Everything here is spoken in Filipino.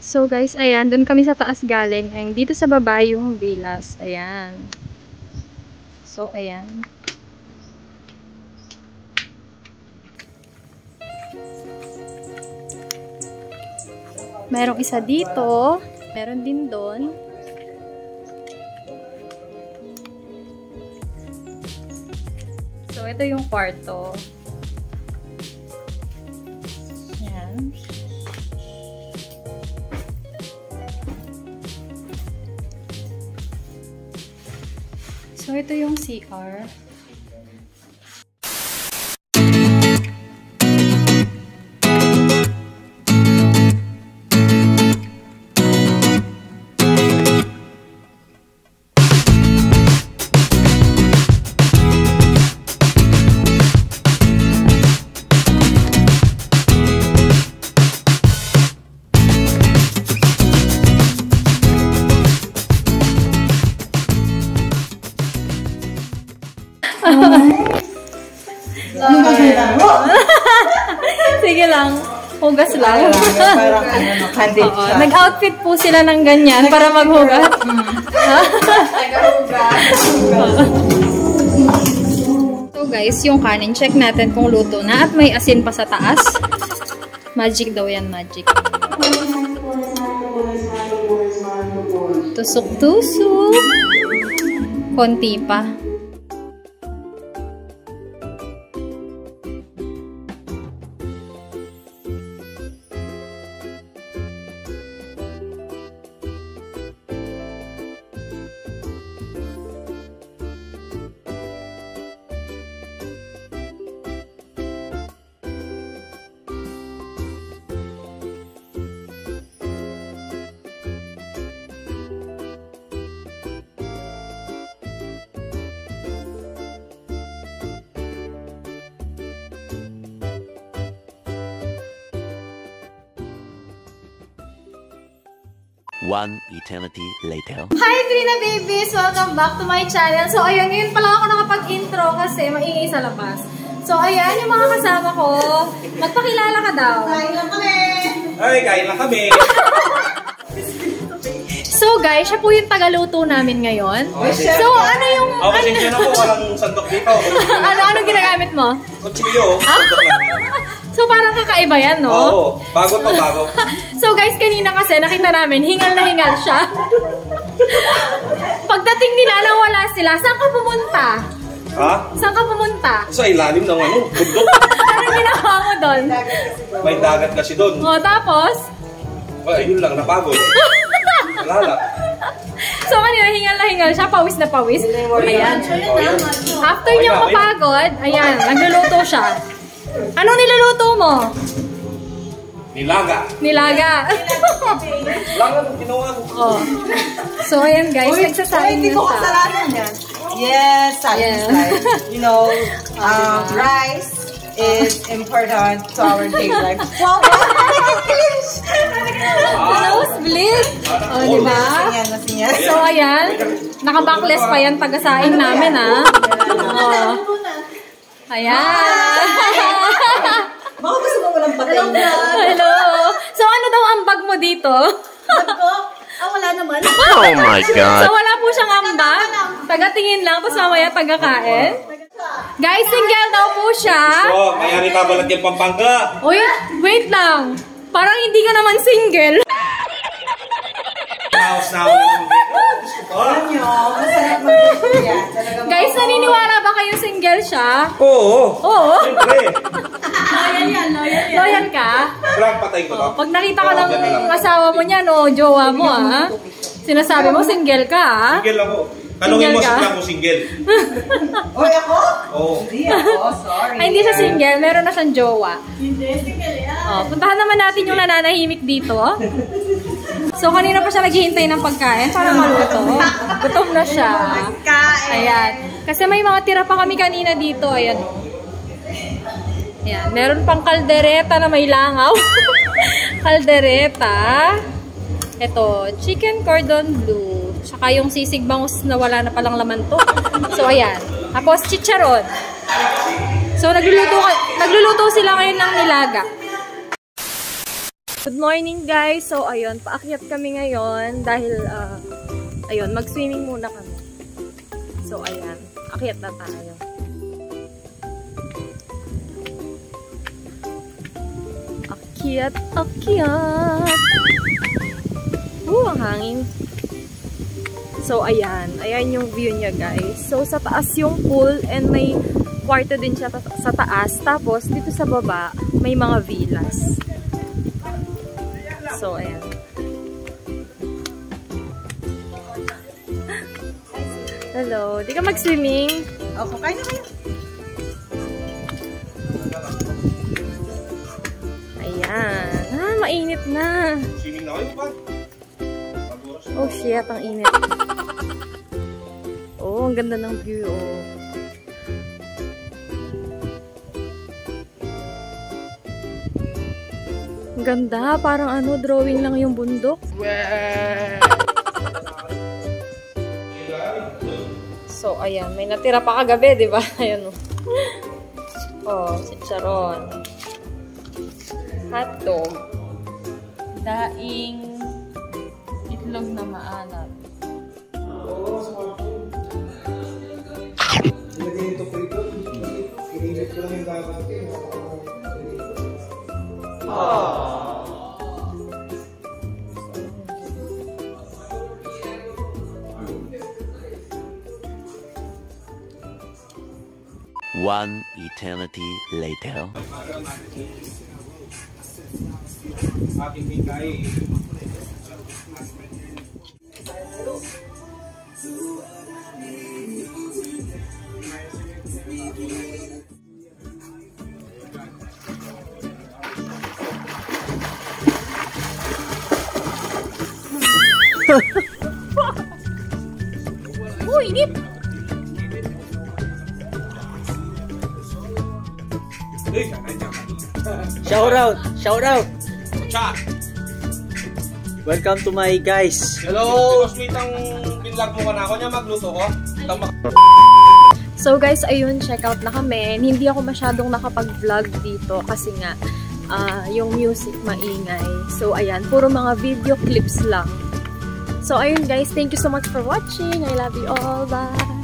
So guys, ayan, dun kami sa taas galing. Ayan, dito sa baba yung villas. Ayan. So, ayan. Merong isa dito. Meron din doon. So, ito yung kwarto. Ayan. So, ito yung CR. Sige lang. Hugas lang. Parang candid siya. Nag-outfit po sila ng ganyan para maghugas. So guys, yung kanin, check natin kung luto na at may asin pa sa taas. Magic daw yan, magic. Tusok-tusok. Konti pa. One eternity later. Hi Trina babies! Welcome back to my channel. So ayan, ngayon pala ako nakapag-intro kasi maingay sa labas. So ayan, yung mga kasama ko. Magpakilala ka daw. Kain lang kami! Ay, kain lang kami! So guys, siya po yung tagaluto namin ngayon. So ano yung... Pasensya na po, walang sandok dito. ano ginagamit mo? Kutsilyo. So parang kakaiba yan, no? Oo, bago to, bago. So guys, kanina kasi nakita namin, hingal na hingal siya. Pagdating nila, nawala sila. Saan ka pumunta? Ha? Saan ka pumunta? Sa ilalim ng bundok. Ano ginawa mo doon? May dagat kasi doon. O, tapos? Ayun lang, napagod. Wala. So kanina, hingal na hingal siya, pawis na pawis. Ayan. After niya mapagod, ayan, nagluluto siya. Anong niluluto mo? Nilaga. Nilaga. Lang ang ginawa ko. Oh. So ayan guys, nagsasain Hindi na ko siya. kasalanan yan. Yes, satisfied. You know, rice is important to our daily life. Wow, Nose bliss. O, diba? Masinyan. So ayan, naka-backless pa yan pag-asain namin, ha? Oh. Ayan. Baka gusto mo walang patay na. Hello. So ano daw ang bag mo dito? Bag ko? Wala naman. Oh my God. So wala po siyang ambag. Taga-tingin lang, tapos mamaya taga-kain. Guys, single daw po siya. So, kaya rin kabalat yung Pampanga. Uy, wait lang. Parang hindi ka naman single. Naos na ako ng gusto ko. Alam nyo, masarap mag-isya. Guys, naniniwala ba kayo single siya? Oo. Oo. Siyempre. Loyal ka? Parang patay ko to. Pag nakita ka ng asawa mo niya, no, jowa mo, ha? Sinasabi mo, single ka, ha? Single ako. Tanungin mo Single ka? sila kung single. Oy, ako? Oo. Hindi ako, sorry. Ay, hindi siya single. Meron na siyang jowa. Hindi, single yan. Oh, puntahan naman natin yung nananahimik dito. So, kanina pa siya naghihintay ng pagkain para maluto. Gutom na siya. Ayan. Kasi may mga tira pa kami kanina dito. Ayan. Ayan. Meron pang kaldereta na may langaw. Kaldereta. Ito, chicken cordon bleu. Tsaka yung sisig bangus na wala na palang laman to. So, ayan. Tapos, chicharon. So, nagluluto sila ngayon ng nilaga. Good morning guys! So ayun, paakyat kami ngayon dahil ayun, mag-swimming muna kami. So ayan, akyat na tayo. Akyat, akyat! Ang hangin. So ayan, ayan yung view niya guys. So sa taas yung pool and may kwarto din siya sa taas. Tapos dito sa baba, may mga villas. So, ayan. Hello. Di ka mag-swimming? Ako, kaya na kayo. Ayan. Mainit na. Swimming na kayo ba? Oh, shit. Ang init. Oh, ang ganda ng view. Oh. Ganda, parang ano, drawing lang yung bundok. So, ayan, may natira pa kagabi, di ba? Ayan, oh, chicharon. Hotdog. Daing itlog na maalat. One eternity later. Ating bigay. Oh, init! Shout out! Shout out! Cha! Welcome to my guys. Hello! Sweet ang binlog mo ka na ako niya magluto ko. So guys, ayun, check out na kami. Hindi ako masyadong nakapag-vlog dito kasi nga yung music maingay. So ayan, puro mga video clips lang. So ayun guys, thank you so much for watching. I love you all. Bye!